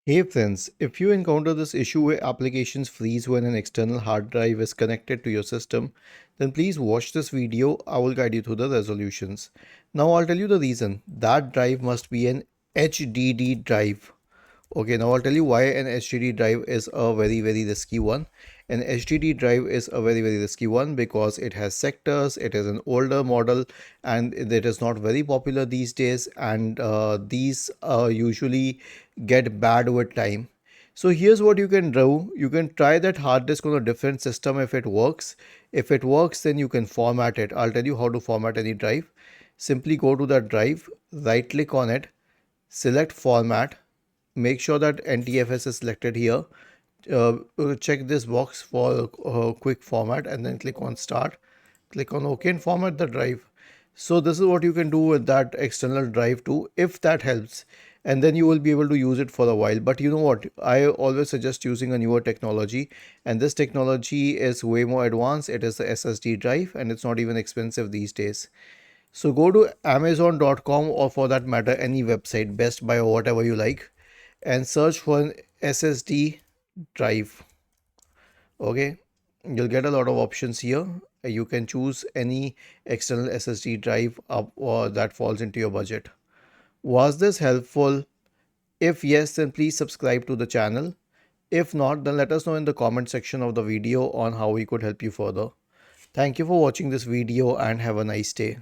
Hey friends, if you encounter this issue where applications freeze when an external hard drive is connected to your system, then please watch this video. I will guide you through the resolutions. Now I'll tell you the reason. That drive must be an HDD drive. Okay, now I'll tell you why an HDD drive is a very risky one. An HDD drive is a very risky one because it has sectors, it is an older model, and it is not very popular these days, and these usually get bad with time. So here's what you can do. You can try that hard disk on a different system if it works. If it works, then you can format it. I'll tell you how to format any drive. Simply go to that drive, right click on it, select format, make sure that NTFS is selected here. Check this box for quick format and then click on start. Click on OK and format the drive. So this is what you can do with that external drive too, if that helps. And then you will be able to use it for a while. But you know what? I always suggest using a newer technology. And this technology is way more advanced. It is the SSD drive and it's not even expensive these days. So go to amazon.com or for that matter any website, Best Buy or whatever you like, and search for an SSD drive. Okay, you'll get a lot of options here. You can choose any external SSD drive up or that falls into your budget. Was this helpful? If yes, then please subscribe to the channel. If not, then let us know in the comment section of the video on how we could help you further. Thank you for watching this video and have a nice day.